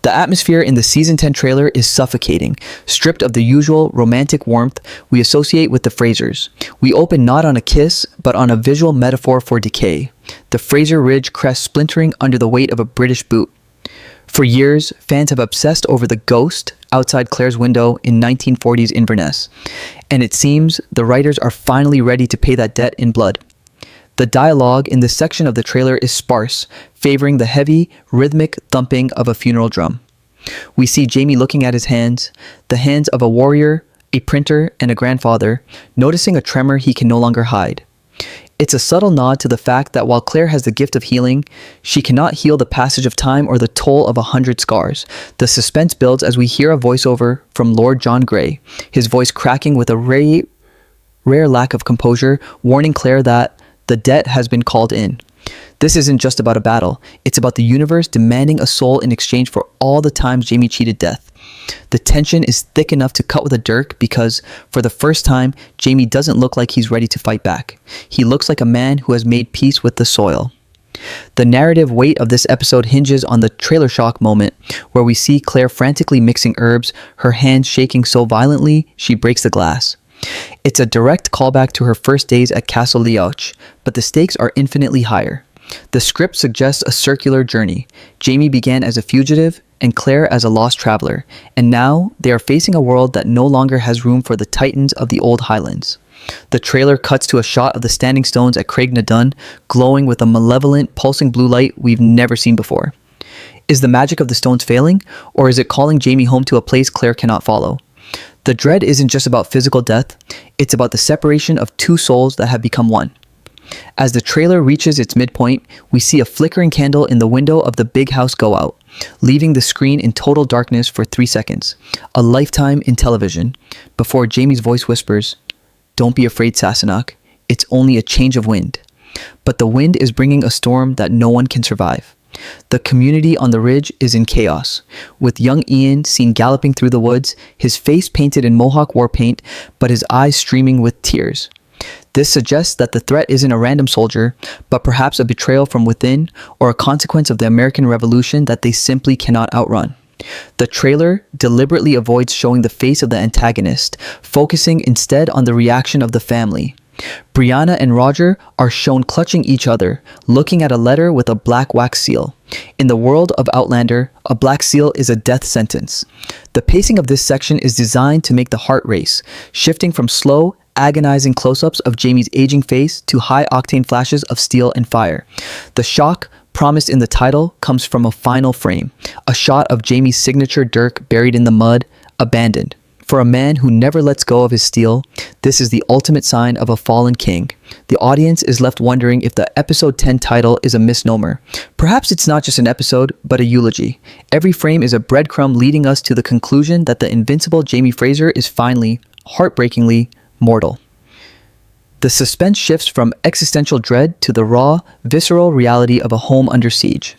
The atmosphere in the Season 10 trailer is suffocating, stripped of the usual romantic warmth we associate with the Frasers. We open not on a kiss, but on a visual metaphor for decay. The Fraser Ridge crest splintering under the weight of a British boot. For years, fans have obsessed over the ghost outside Claire's window in 1940s Inverness, and it seems the writers are finally ready to pay that debt in blood. The dialogue in this section of the trailer is sparse, favoring the heavy, rhythmic thumping of a funeral drum. We see Jamie looking at his hands, the hands of a warrior, a printer, and a grandfather, noticing a tremor he can no longer hide. It's a subtle nod to the fact that while Claire has the gift of healing, she cannot heal the passage of time or the toll of 100 scars. The suspense builds as we hear a voiceover from Lord John Grey, his voice cracking with a rare lack of composure, warning Claire that the debt has been called in. This isn't just about a battle. It's about the universe demanding a soul in exchange for all the times Jamie cheated death. The tension is thick enough to cut with a dirk because, for the first time, Jamie doesn't look like he's ready to fight back. He looks like a man who has made peace with the soil. The narrative weight of this episode hinges on the trailer shock moment, where we see Claire frantically mixing herbs, her hands shaking so violently she breaks the glass. It's a direct callback to her first days at Castle Leoch, but the stakes are infinitely higher. The script suggests a circular journey. Jamie began as a fugitive and Claire as a lost traveler, and now they are facing a world that no longer has room for the titans of the old Highlands. The trailer cuts to a shot of the standing stones at Craignaddon, glowing with a malevolent, pulsing blue light we've never seen before. Is the magic of the stones failing, or is it calling Jamie home to a place Claire cannot follow? The dread isn't just about physical death, it's about the separation of two souls that have become one. As the trailer reaches its midpoint, we see a flickering candle in the window of the big house go out, leaving the screen in total darkness for 3 seconds, a lifetime in television, before Jamie's voice whispers, "Don't be afraid, Sassenach, it's only a change of wind." But the wind is bringing a storm that no one can survive. The community on the ridge is in chaos, with young Ian seen galloping through the woods, his face painted in Mohawk war paint, but his eyes streaming with tears. This suggests that the threat isn't a random soldier, but perhaps a betrayal from within or a consequence of the American Revolution that they simply cannot outrun. The trailer deliberately avoids showing the face of the antagonist, focusing instead on the reaction of the family. Brianna and Roger are shown clutching each other, looking at a letter with a black wax seal. In the world of Outlander, a black seal is a death sentence. The pacing of this section is designed to make the heart race, shifting from slow, agonizing close-ups of Jamie's aging face to high-octane flashes of steel and fire. The shock promised in the title comes from a final frame, a shot of Jamie's signature dirk buried in the mud, abandoned. For a man who never lets go of his steel, this is the ultimate sign of a fallen king. The audience is left wondering if the episode 10 title is a misnomer. Perhaps it's not just an episode, but a eulogy. Every frame is a breadcrumb leading us to the conclusion that the invincible Jamie Fraser is finally, heartbreakingly, mortal. The suspense shifts from existential dread to the raw, visceral reality of a home under siege.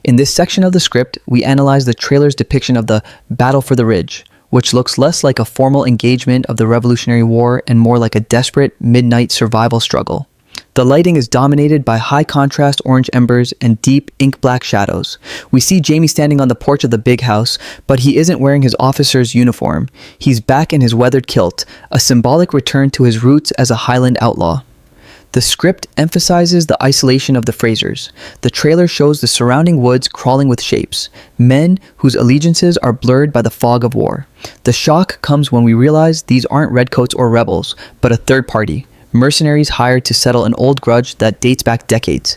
In this section of the script, we analyze the trailer's depiction of the Battle for the Ridge, which looks less like a formal engagement of the Revolutionary War and more like a desperate midnight survival struggle. The lighting is dominated by high-contrast orange embers and deep ink-black shadows. We see Jamie standing on the porch of the big house, but he isn't wearing his officer's uniform. He's back in his weathered kilt, a symbolic return to his roots as a Highland outlaw. The script emphasizes the isolation of the Frasers. The trailer shows the surrounding woods crawling with shapes, men whose allegiances are blurred by the fog of war. The shock comes when we realize these aren't redcoats or rebels, but a third party, mercenaries hired to settle an old grudge that dates back decades.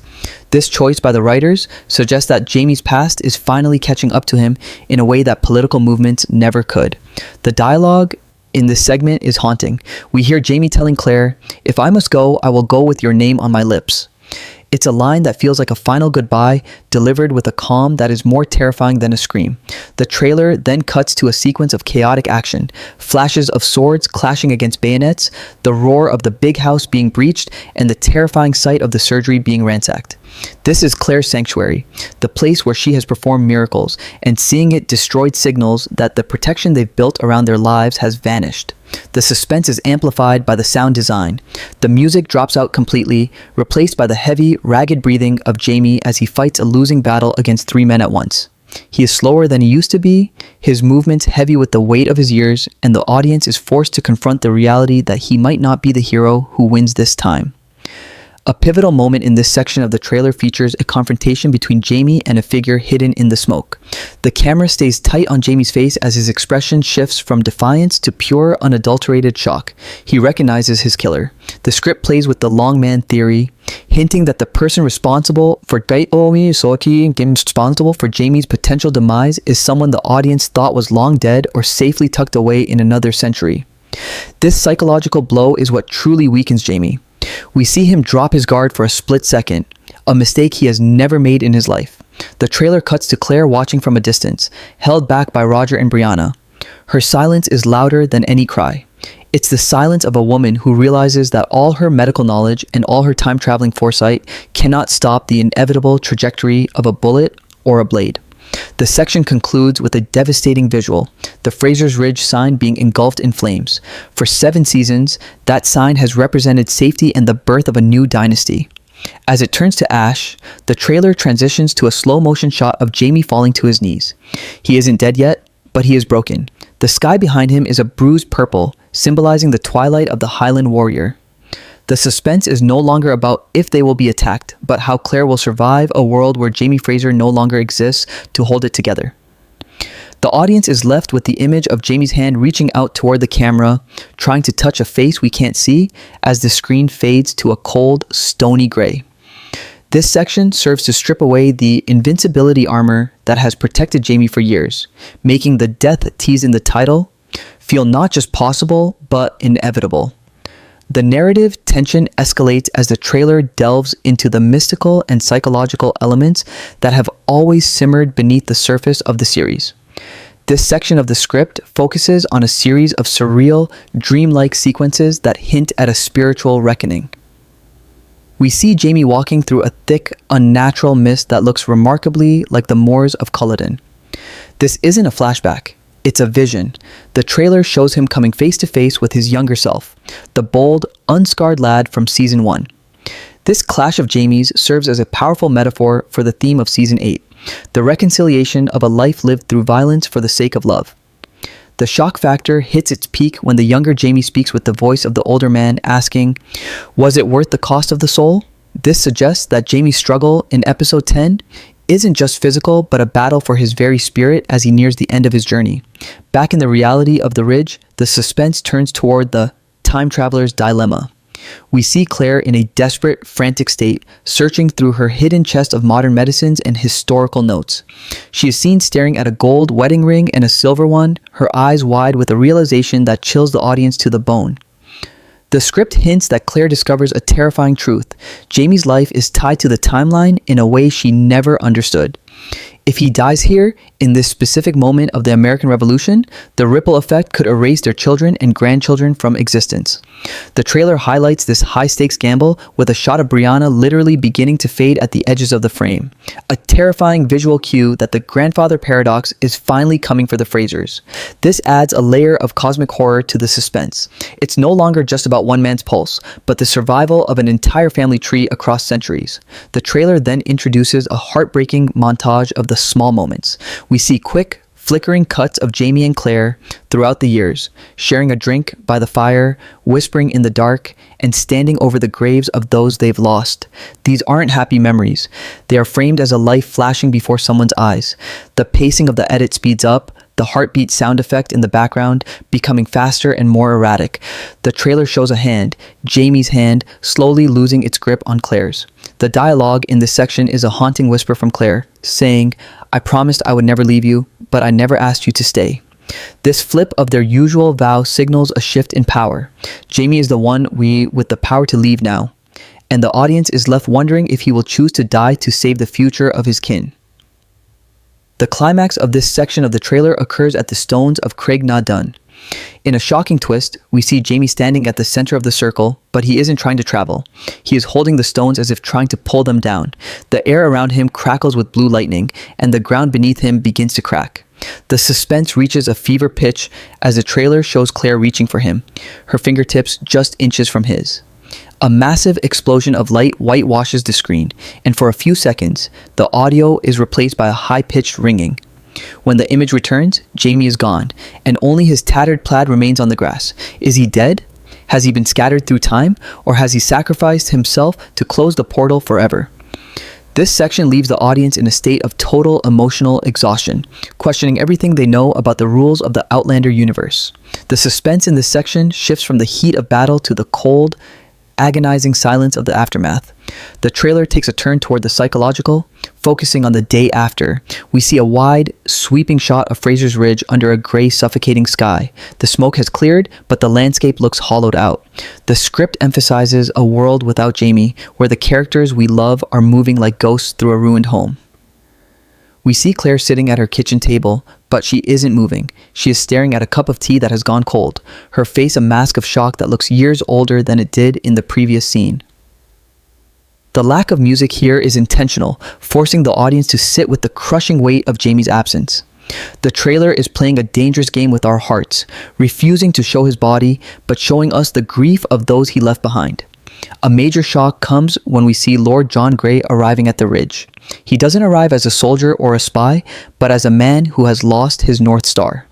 This choice by the writers suggests that Jamie's past is finally catching up to him in a way that political movements never could. The dialogue in this segment is haunting. We hear Jamie telling Claire, "If I must go, I will go with your name on my lips." It's a line that feels like a final goodbye, delivered with a calm that is more terrifying than a scream. The trailer then cuts to a sequence of chaotic action, flashes of swords clashing against bayonets, the roar of the big house being breached, and the terrifying sight of the surgery being ransacked. This is Claire's sanctuary, the place where she has performed miracles, and seeing it destroyed signals that the protection they've built around their lives has vanished. The suspense is amplified by the sound design. The music drops out completely, replaced by the heavy, ragged breathing of Jamie as he fights a losing battle against 3 men at once. He is slower than he used to be, his movements heavy with the weight of his years, and the audience is forced to confront the reality that he might not be the hero who wins this time. A pivotal moment in this section of the trailer features a confrontation between Jamie and a figure hidden in the smoke. The camera stays tight on Jamie's face as his expression shifts from defiance to pure, unadulterated shock. He recognizes his killer. The script plays with the long man theory, hinting that the person responsible for Jamie's potential demise is someone the audience thought was long dead or safely tucked away in another century. This psychological blow is what truly weakens Jamie. We see him drop his guard for a split second, a mistake he has never made in his life. The trailer cuts to Claire watching from a distance, held back by Roger and Brianna. Her silence is louder than any cry. It's the silence of a woman who realizes that all her medical knowledge and all her time-traveling foresight cannot stop the inevitable trajectory of a bullet or a blade. The section concludes with a devastating visual, the Fraser's Ridge sign being engulfed in flames. For 7 seasons, that sign has represented safety and the birth of a new dynasty. As it turns to ash, the trailer transitions to a slow-motion shot of Jamie falling to his knees. He isn't dead yet, but he is broken. The sky behind him is a bruised purple, symbolizing the twilight of the Highland warrior. The suspense is no longer about if they will be attacked, but how Claire will survive a world where Jamie Fraser no longer exists to hold it together. The audience is left with the image of Jamie's hand reaching out toward the camera, trying to touch a face we can't see as the screen fades to a cold, stony gray. This section serves to strip away the invincibility armor that has protected Jamie for years, making the death teased in the title feel not just possible, but inevitable. The narrative tension escalates as the trailer delves into the mystical and psychological elements that have always simmered beneath the surface of the series. This section of the script focuses on a series of surreal, dreamlike sequences that hint at a spiritual reckoning. We see Jamie walking through a thick, unnatural mist that looks remarkably like the moors of Culloden. This isn't a flashback. It's a vision. The trailer shows him coming face to face with his younger self, the bold, unscarred lad from Season 1. This clash of Jamies serves as a powerful metaphor for the theme of Season 8, the reconciliation of a life lived through violence for the sake of love. The shock factor hits its peak when the younger Jamie speaks with the voice of the older man asking, "Was it worth the cost of the soul?" This suggests that Jamie's struggle in episode 10 isn't just physical, but a battle for his very spirit as he nears the end of his journey. Back in the reality of the Ridge, the suspense turns toward the time traveler's dilemma. We see Claire in a desperate, frantic state, searching through her hidden chest of modern medicines and historical notes. She is seen staring at a gold wedding ring and a silver one, her eyes wide with a realization that chills the audience to the bone. The script hints that Claire discovers a terrifying truth. Jamie's life is tied to the timeline in a way she never understood. If he dies here, in this specific moment of the American Revolution, the ripple effect could erase their children and grandchildren from existence. The trailer highlights this high-stakes gamble with a shot of Brianna literally beginning to fade at the edges of the frame, a terrifying visual cue that the grandfather paradox is finally coming for the Frasers. This adds a layer of cosmic horror to the suspense. It's no longer just about one man's pulse, but the survival of an entire family tree across centuries. The trailer then introduces a heartbreaking montage of the small moments. We see quick, flickering cuts of Jamie and Claire throughout the years, sharing a drink by the fire, whispering in the dark, and standing over the graves of those they've lost. These aren't happy memories. They are framed as a life flashing before someone's eyes. The pacing of the edit speeds up, the heartbeat sound effect in the background becoming faster and more erratic. The trailer shows a hand, Jamie's hand, slowly losing its grip on Claire's. The dialogue in this section is a haunting whisper from Claire, saying, "I promised I would never leave you, but I never asked you to stay." This flip of their usual vow signals a shift in power. Jamie is the one with the power to leave now, and the audience is left wondering if he will choose to die to save the future of his kin. The climax of this section of the trailer occurs at the stones of Craig na Dun. In a shocking twist, we see Jamie standing at the center of the circle, but he isn't trying to travel. He is holding the stones as if trying to pull them down. The air around him crackles with blue lightning, and the ground beneath him begins to crack. The suspense reaches a fever pitch as the trailer shows Claire reaching for him, her fingertips just inches from his. A massive explosion of light whitewashes the screen, and for a few seconds, the audio is replaced by a high-pitched ringing, When the image returns, Jamie is gone, and only his tattered plaid remains on the grass. Is he dead? Has he been scattered through time, or has he sacrificed himself to close the portal forever? This section leaves the audience in a state of total emotional exhaustion, questioning everything they know about the rules of the Outlander universe. The suspense in this section shifts from the heat of battle to the cold, agonizing silence of the aftermath. The trailer takes a turn toward the psychological, focusing on the day after. We see a wide, sweeping shot of Fraser's Ridge under a gray, suffocating sky. The smoke has cleared, but the landscape looks hollowed out. The script emphasizes a world without Jamie, where the characters we love are moving like ghosts through a ruined home. We see Claire sitting at her kitchen table, but she isn't moving. She is staring at a cup of tea that has gone cold, her face a mask of shock that looks years older than it did in the previous scene. The lack of music here is intentional, forcing the audience to sit with the crushing weight of Jamie's absence. The trailer is playing a dangerous game with our hearts, refusing to show his body, but showing us the grief of those he left behind. A major shock comes when we see Lord John Grey arriving at the Ridge. He doesn't arrive as a soldier or a spy, but as a man who has lost his North Star.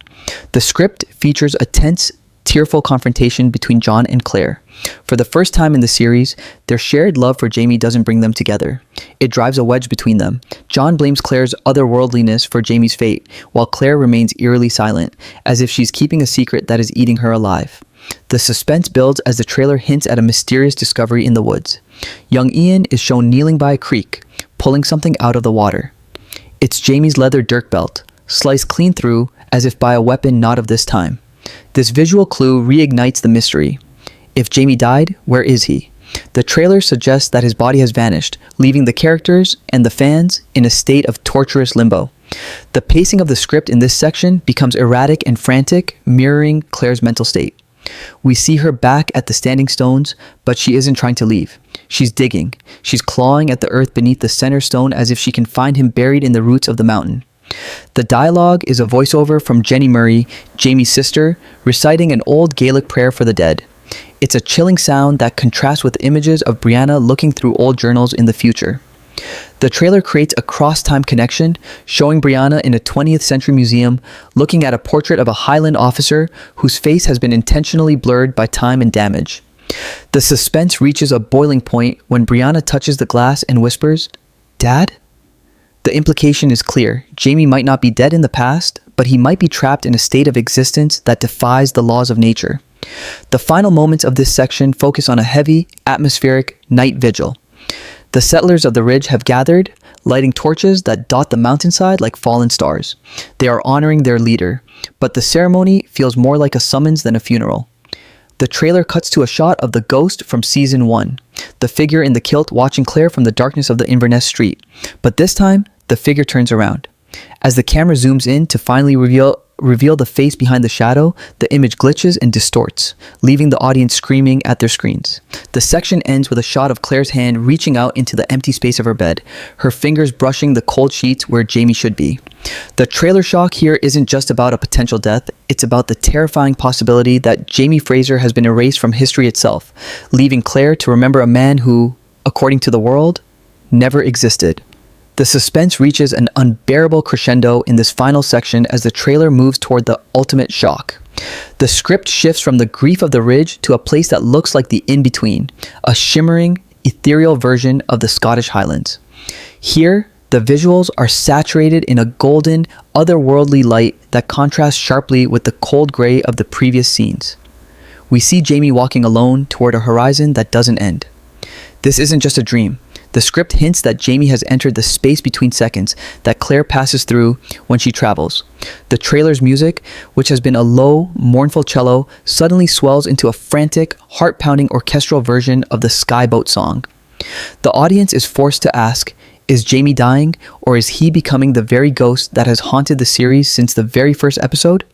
The script features a tense, tearful confrontation between John and Claire. For the first time in the series, their shared love for Jamie doesn't bring them together. It drives a wedge between them. John blames Claire's otherworldliness for Jamie's fate, while Claire remains eerily silent, as if she's keeping a secret that is eating her alive. The suspense builds as the trailer hints at a mysterious discovery in the woods. Young Ian is shown kneeling by a creek, pulling something out of the water. It's Jamie's leather dirk belt, sliced clean through as if by a weapon not of this time. This visual clue reignites the mystery. If Jamie died, where is he? The trailer suggests that his body has vanished, leaving the characters and the fans in a state of torturous limbo. The pacing of the script in this section becomes erratic and frantic, mirroring Claire's mental state. We see her back at the standing stones, but she isn't trying to leave. She's digging. She's clawing at the earth beneath the center stone as if she can find him buried in the roots of the mountain. The dialogue is a voiceover from Jenny Murray, Jamie's sister, reciting an old Gaelic prayer for the dead. It's a chilling sound that contrasts with images of Brianna looking through old journals in the future. The trailer creates a cross-time connection, showing Brianna in a 20th century museum looking at a portrait of a Highland officer whose face has been intentionally blurred by time and damage. The suspense reaches a boiling point when Brianna touches the glass and whispers, "Dad?" The implication is clear. Jamie might not be dead in the past, but he might be trapped in a state of existence that defies the laws of nature. The final moments of this section focus on a heavy, atmospheric night vigil. The settlers of the ridge have gathered, lighting torches that dot the mountainside like fallen stars. They are honoring their leader, but the ceremony feels more like a summons than a funeral. The trailer cuts to a shot of the ghost from season 1, the figure in the kilt watching Claire from the darkness of the Inverness street. But this time, the figure turns around. As the camera zooms in to finally reveal the face behind the shadow, the image glitches and distorts, leaving the audience screaming at their screens. The section ends with a shot of Claire's hand reaching out into the empty space of her bed, her fingers brushing the cold sheets where Jamie should be. The trailer shock here isn't just about a potential death, it's about the terrifying possibility that Jamie Fraser has been erased from history itself, leaving Claire to remember a man who, according to the world, never existed. The suspense reaches an unbearable crescendo in this final section as the trailer moves toward the ultimate shock. The script shifts from the grief of the ridge to a place that looks like the in-between, a shimmering, ethereal version of the Scottish Highlands. Here, the visuals are saturated in a golden, otherworldly light that contrasts sharply with the cold gray of the previous scenes. We see Jamie walking alone toward a horizon that doesn't end. This isn't just a dream. The script hints that Jamie has entered the space between seconds that Claire passes through when she travels. The trailer's music, which has been a low, mournful cello, suddenly swells into a frantic, heart-pounding orchestral version of the Skyboat song. The audience is forced to ask, is Jamie dying, or is he becoming the very ghost that has haunted the series since the very first episode?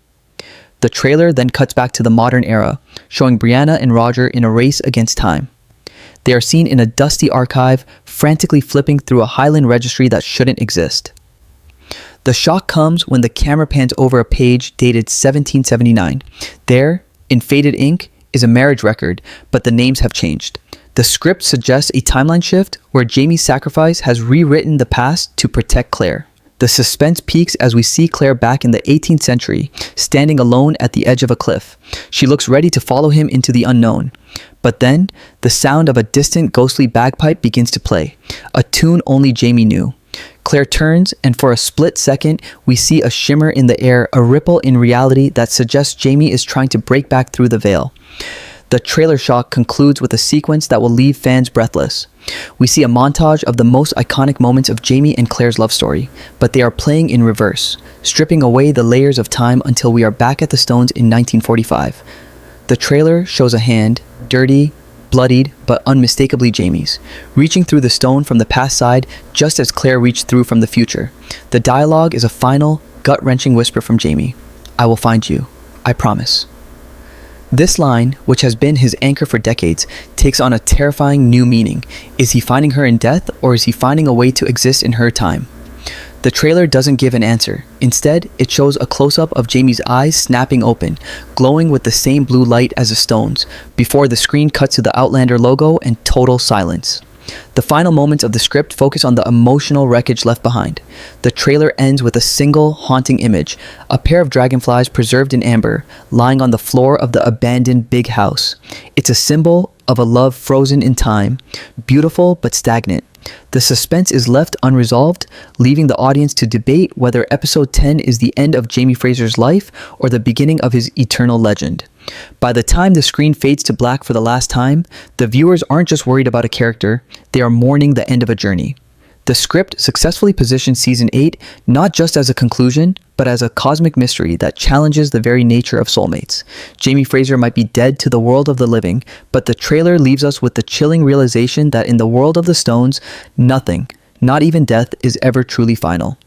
The trailer then cuts back to the modern era, showing Brianna and Roger in a race against time. They are seen in a dusty archive, frantically flipping through a Highland registry that shouldn't exist. The shock comes when the camera pans over a page dated 1779. There, in faded ink, is a marriage record, but the names have changed. The script suggests a timeline shift where Jamie's sacrifice has rewritten the past to protect Claire. The suspense peaks as we see Claire back in the 18th century, standing alone at the edge of a cliff. She looks ready to follow him into the unknown. But then, the sound of a distant ghostly bagpipe begins to play, a tune only Jamie knew. Claire turns, and for a split second, we see a shimmer in the air, a ripple in reality that suggests Jamie is trying to break back through the veil. The trailer shot concludes with a sequence that will leave fans breathless. We see a montage of the most iconic moments of Jamie and Claire's love story, but they are playing in reverse, stripping away the layers of time until we are back at the Stones in 1945. The trailer shows a hand, dirty, bloodied, but unmistakably Jamie's, reaching through the stone from the past side just as Claire reached through from the future. The dialogue is a final, gut-wrenching whisper from Jamie. "I will find you. I promise." This line, which has been his anchor for decades, takes on a terrifying new meaning. Is he finding her in death, or is he finding a way to exist in her time? The trailer doesn't give an answer. Instead, it shows a close-up of Jamie's eyes snapping open, glowing with the same blue light as the stones, before the screen cuts to the Outlander logo and total silence. The final moments of the script focus on the emotional wreckage left behind. The trailer ends with a single haunting image, a pair of dragonflies preserved in amber, lying on the floor of the abandoned big house. It's a symbol of a love frozen in time, beautiful but stagnant. The suspense is left unresolved, leaving the audience to debate whether episode 10 is the end of Jamie Fraser's life or the beginning of his eternal legend. By the time the screen fades to black for the last time, the viewers aren't just worried about a character, they are mourning the end of a journey. The script successfully positions season 8 not just as a conclusion, but as a cosmic mystery that challenges the very nature of soulmates. Jamie Fraser might be dead to the world of the living, but the trailer leaves us with the chilling realization that in the world of the Stones, nothing, not even death, is ever truly final.